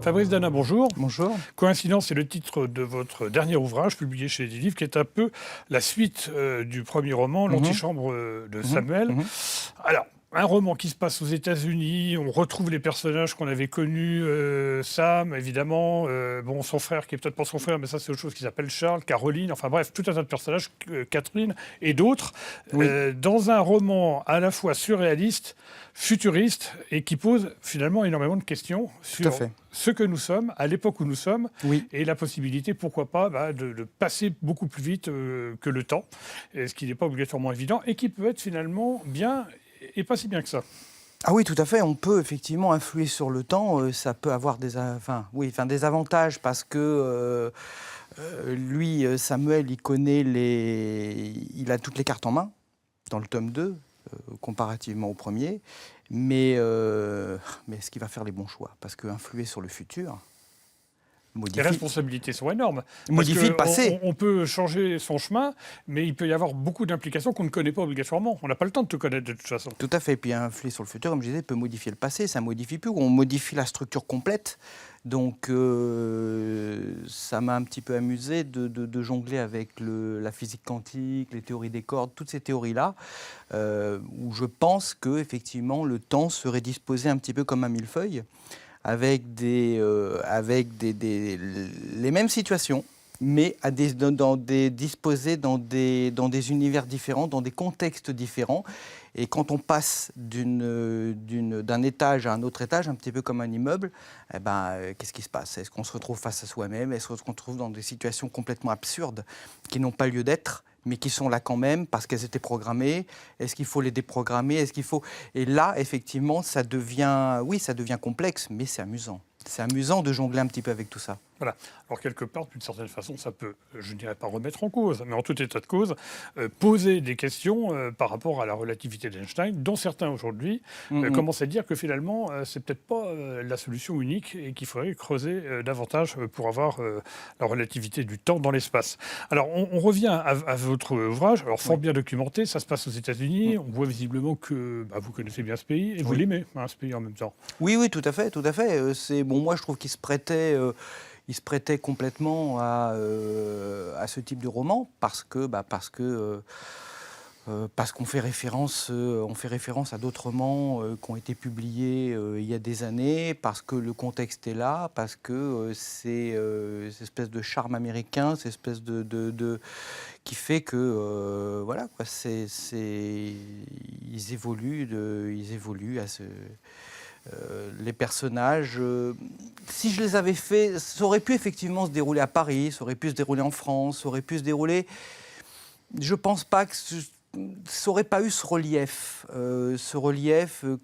Fabrice Dana, bonjour. Bonjour. Coïncidence, c'est le titre de votre dernier ouvrage publié chez Les Livres, qui est un peu la suite du premier roman, L'Antichambre de Samuel. Alors, un roman qui se passe aux États-Unis, on retrouve les personnages qu'on avait connus, Sam, évidemment, bon, son frère, qui est peut-être pas son frère, mais ça c'est autre chose, qui s'appelle Charles, Caroline, enfin bref, tout un tas de personnages, Catherine et d'autres, dans un roman à la fois surréaliste, futuriste, et qui pose finalement énormément de questions sur ce que nous sommes, à l'époque où nous sommes, et la possibilité, pourquoi pas, de passer beaucoup plus vite que le temps, ce qui n'est pas obligatoirement évident, et qui peut être finalement bien et pas si bien que ça. Ah oui, tout à fait. On peut effectivement influer sur le temps. Ça peut avoir des avantages parce que lui, Samuel, il a toutes les cartes en main dans le tome 2, comparativement au premier. Mais est-ce qu'il va faire les bons choix? Parce qu'influer sur le futur... Les responsabilités sont énormes. Modifie le passé. On peut changer son chemin, mais il peut y avoir beaucoup d'implications qu'on ne connaît pas obligatoirement. On n'a pas le temps de tout connaître de toute façon. Tout à fait. Et puis influer sur le futur, comme je disais, peut modifier le passé. Ça ne modifie plus. On modifie la structure complète. Donc ça m'a un petit peu amusé de jongler avec la physique quantique, les théories des cordes, toutes ces théories-là, où je pense qu'effectivement le temps serait disposé un petit peu comme un millefeuille, avec les mêmes situations, mais disposées dans des univers différents, dans des contextes différents. Et quand on passe d'un étage à un autre étage, un petit peu comme un immeuble, qu'est-ce qui se passe? Est-ce qu'on se retrouve face à soi-même? Est-ce qu'on se retrouve dans des situations complètement absurdes qui n'ont pas lieu d'être, mais qui sont là quand même parce qu'elles étaient programmées? Est-ce qu'il faut les déprogrammer? Et là, effectivement, ça devient complexe, mais c'est amusant. C'est amusant de jongler un petit peu avec tout ça. Voilà. Alors, quelque part, d'une certaine façon, ça peut, je ne dirais pas remettre en cause, mais en tout état de cause, poser des questions par rapport à la relativité d'Einstein, dont certains aujourd'hui commencent à dire que finalement, c'est peut-être pas la solution unique et qu'il faudrait creuser davantage pour avoir la relativité du temps dans l'espace. Alors, on revient à votre ouvrage, alors fort bien documenté, ça se passe aux États-Unis, on voit visiblement que vous connaissez bien ce pays et vous l'aimez, ce pays en même temps. Oui, tout à fait, tout à fait. Moi, je trouve qu'il se prêtait... Il se prêtait complètement à ce type de roman parce qu'on fait référence à d'autres romans qui ont été publiés il y a des années, parce que le contexte est là, parce que c'est cette espèce de charme américain, cette espèce qui fait que ils évoluent à ce... les personnages, si je les avais faits, ça aurait pu effectivement se dérouler à Paris, ça aurait pu se dérouler en France, ça aurait pu se dérouler... Je ne pense pas que ça n'aurait pas eu ce relief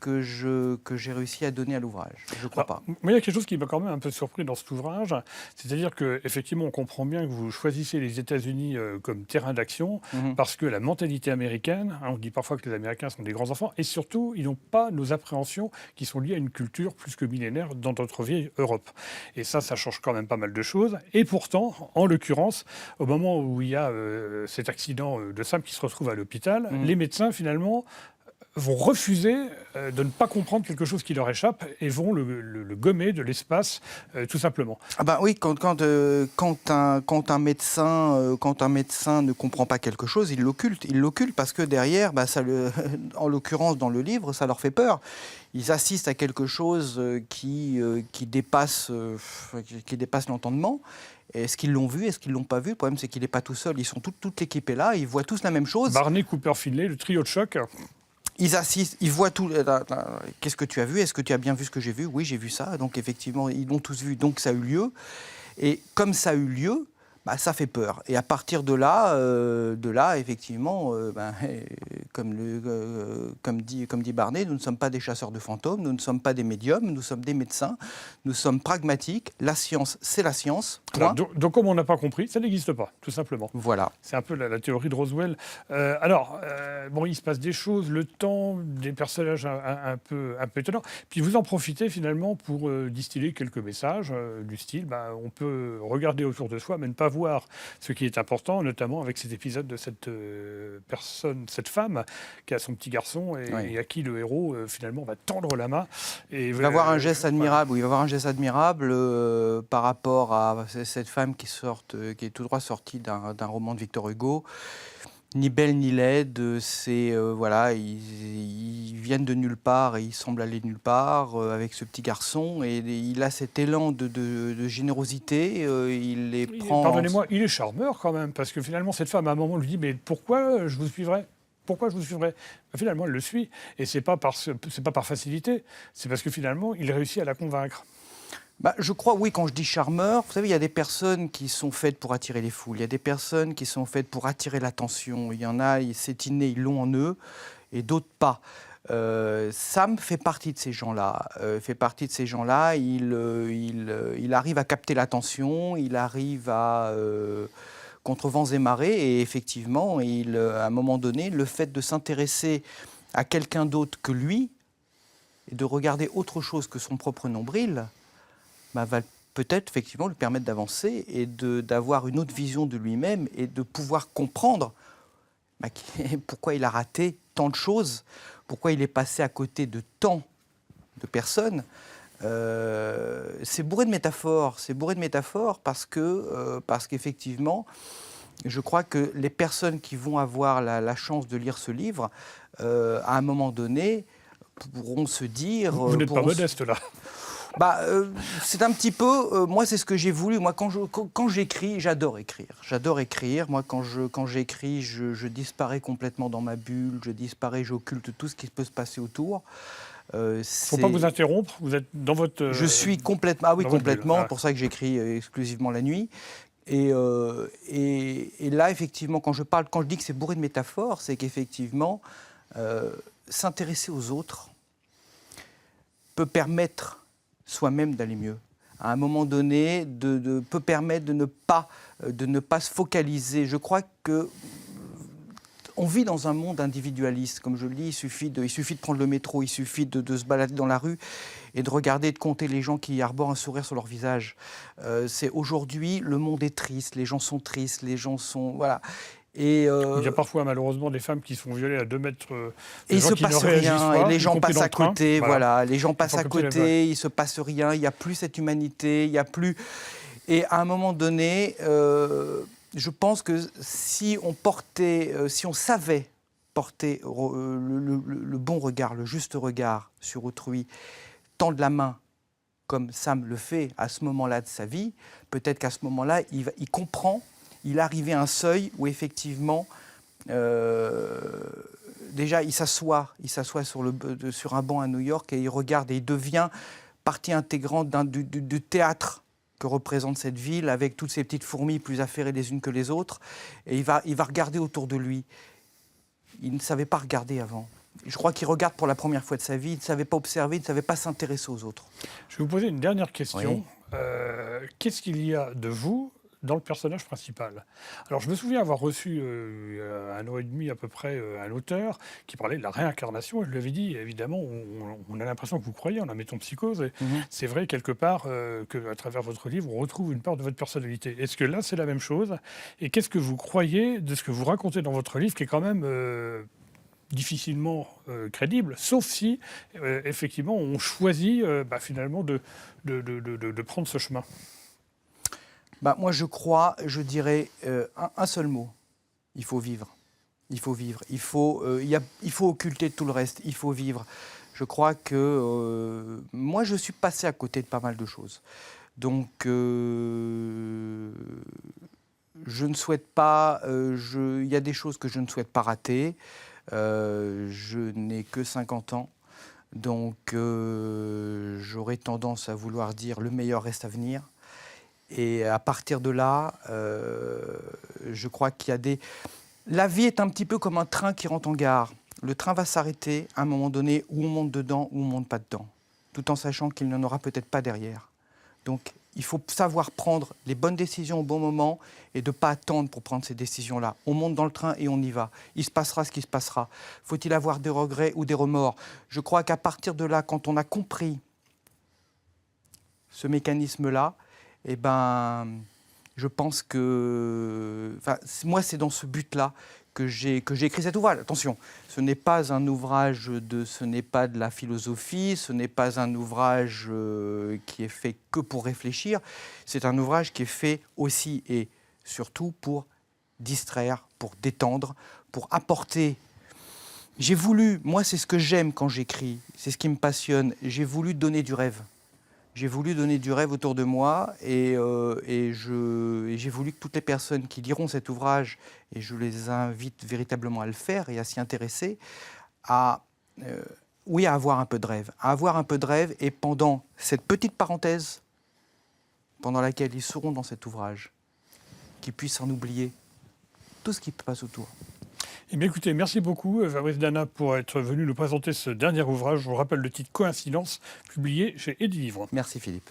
que j'ai réussi à donner à l'ouvrage. Je ne crois pas. Moi, il y a quelque chose qui m'a quand même un peu surpris dans cet ouvrage, c'est-à-dire qu'effectivement, on comprend bien que vous choisissez les États-Unis comme terrain d'action, parce que la mentalité américaine, on dit parfois que les Américains sont des grands enfants, et surtout, ils n'ont pas nos appréhensions qui sont liées à une culture plus que millénaire dans notre vieille Europe. Et ça change quand même pas mal de choses. Et pourtant, en l'occurrence, au moment où il y a cet accident de Sam qui se retrouve à l'hôpital, les médecins, finalement, vont refuser de ne pas comprendre quelque chose qui leur échappe et vont le gommer de l'espace, tout simplement. Oui, quand un médecin ne comprend pas quelque chose, il l'occulte parce que derrière, en l'occurrence dans le livre, ça leur fait peur. Ils assistent à quelque chose qui dépasse l'entendement. Est-ce qu'ils l'ont vu? Est-ce qu'ils ne l'ont pas vu? Le problème, c'est qu'il n'est pas tout seul. Ils sont toute l'équipe est là. Ils voient tous la même chose. Barney, Cooper, Finlay, le trio de choc. Ils assistent, ils voient tout. Qu'est-ce que tu as vu? Est-ce que tu as bien vu ce que j'ai vu? Oui, j'ai vu ça. Donc, effectivement, ils l'ont tous vu. Donc, ça a eu lieu. Et comme ça a eu lieu, ça fait peur. Et à partir de là, effectivement, comme dit Barney, nous ne sommes pas des chasseurs de fantômes, nous ne sommes pas des médiums, nous sommes des médecins, nous sommes pragmatiques. La science, c'est la science. Alors, donc, comme on n'a pas compris, ça n'existe pas, tout simplement. Voilà. C'est un peu la théorie de Roswell. Il se passe des choses, le temps, des personnages un peu étonnants. Puis vous en profitez finalement pour distiller quelques messages du style, on peut regarder autour de soi, mais ne pas voir ce qui est important, notamment avec cet épisode de cette personne, cette femme qui a son petit garçon et à qui le héros finalement va tendre la main. Il va avoir un geste admirable. Il va avoir un geste admirable par rapport à cette femme qui est tout droit sortie d'un roman de Victor Hugo. Ni belle ni laide, voilà, ils viennent de nulle part et ils semblent aller nulle part avec ce petit garçon et il a cet élan de générosité, il les prend... Pardonnez-moi, il est charmeur quand même, parce que finalement cette femme à un moment lui dit « mais pourquoi je vous suivrai ?» Pourquoi je vous suivrai ? Finalement, elle le suit. Et ce n'est pas par facilité, c'est parce que finalement, il réussit à la convaincre. Je crois, oui, quand je dis charmeur, vous savez, il y a des personnes qui sont faites pour attirer les foules, il y a des personnes qui sont faites pour attirer l'attention. Il y en a, c'est inné, ils l'ont en eux, et d'autres pas. Sam fait partie de ces gens-là. Il arrive à capter l'attention, il arrive à... contre vents et marées, et effectivement, à un moment donné, le fait de s'intéresser à quelqu'un d'autre que lui, et de regarder autre chose que son propre nombril, va peut-être effectivement lui permettre d'avancer et d'avoir une autre vision de lui-même et de pouvoir comprendre pourquoi il a raté tant de choses, pourquoi il est passé à côté de tant de personnes. C'est bourré de métaphores parce qu'effectivement, je crois que les personnes qui vont avoir la chance de lire ce livre, à un moment donné, pourront se dire... Vous n'êtes pas modeste là. C'est un petit peu... moi, c'est ce que j'ai voulu. Moi, quand j'écris, j'adore écrire. Moi, quand j'écris, je disparais complètement dans ma bulle. Je disparais, j'occulte tout ce qui peut se passer autour. Il ne faut pas vous interrompre. Vous êtes dans votre... Je suis complètement... Ah oui, complètement. Bulle. C'est pour ça que j'écris exclusivement la nuit. Et là, effectivement, quand je dis que c'est bourré de métaphores, c'est qu'effectivement, s'intéresser aux autres peut permettre soi-même d'aller mieux. À un moment donné, peut permettre de ne pas se focaliser. Je crois que on vit dans un monde individualiste. Comme je le dis, il suffit de prendre le métro, il suffit de se balader dans la rue et de regarder, de compter les gens qui arborent un sourire sur leur visage. Aujourd'hui, le monde est triste, les gens sont tristes, les gens sont... Voilà. Il y a parfois malheureusement des femmes qui sont violées à 2 mètres et il ne se passe rien, et les gens passent à côté, voilà. Les gens passent à côté, il ne se passe rien, il n'y a plus cette humanité, il n'y a plus... Et à un moment donné, je pense que si on savait porter le bon regard, le juste regard sur autrui, tendre la main, comme Sam le fait à ce moment-là de sa vie, peut-être qu'à ce moment-là, il comprend. Il est arrivé à un seuil où effectivement, déjà il s'assoit sur un banc à New York et il regarde et il devient partie intégrante du théâtre que représente cette ville avec toutes ces petites fourmis plus affairées les unes que les autres. Et il va regarder autour de lui. Il ne savait pas regarder avant. Je crois qu'il regarde pour la première fois de sa vie. Il ne savait pas observer, il ne savait pas s'intéresser aux autres. Je vais vous poser une dernière question. Oui. Qu'est-ce qu'il y a de vous dans le personnage principal? Alors, je me souviens avoir reçu un an et demi à peu près un auteur qui parlait de la réincarnation. Et je lui avais dit, évidemment, on a l'impression que vous croyez en la métempsychose. Et c'est vrai, quelque part, qu'à travers votre livre, on retrouve une part de votre personnalité. Est-ce que là, c'est la même chose? Et qu'est-ce que vous croyez de ce que vous racontez dans votre livre, qui est quand même... difficilement crédible, sauf si, effectivement, on choisit finalement de prendre ce chemin. Moi, je dirais un seul mot. Il faut vivre. Il faut vivre. Il faut occulter tout le reste. Il faut vivre. Je crois que moi, je suis passé à côté de pas mal de choses. Donc, je ne souhaite pas... il y a des choses que je ne souhaite pas rater. Je n'ai que 50 ans. Donc, j'aurais tendance à vouloir dire le meilleur reste à venir. Et à partir de là, je crois qu'il y a des... La vie est un petit peu comme un train qui rentre en gare. Le train va s'arrêter à un moment donné où on monte dedans ou on ne monte pas dedans, tout en sachant qu'il n'en aura peut-être pas derrière. Donc, il faut savoir prendre les bonnes décisions au bon moment et de ne pas attendre pour prendre ces décisions-là. On monte dans le train et on y va. Il se passera ce qui se passera. Faut-il avoir des regrets ou des remords? Je crois qu'à partir de là, quand on a compris ce mécanisme-là, je pense que... moi, c'est dans ce but-là que j'ai écrit cet ouvrage. Attention, ce n'est pas un ouvrage ce n'est pas de la philosophie, ce n'est pas un ouvrage qui est fait que pour réfléchir. C'est un ouvrage qui est fait aussi et surtout pour distraire, pour détendre, pour apporter. J'ai voulu, moi c'est ce que j'aime quand j'écris, c'est ce qui me passionne, j'ai voulu donner du rêve. J'ai voulu donner du rêve autour de moi et j'ai voulu que toutes les personnes qui liront cet ouvrage, et je les invite véritablement à le faire et à s'y intéresser, à avoir un peu de rêve. À avoir un peu de rêve et pendant cette petite parenthèse, pendant laquelle ils seront dans cet ouvrage, qu'ils puissent en oublier tout ce qui passe autour. Eh bien, écoutez, merci beaucoup, Fabrice Dana, pour être venu nous présenter ce dernier ouvrage. Je vous rappelle le titre Coïncidence, publié chez Edilivre. Merci Philippe.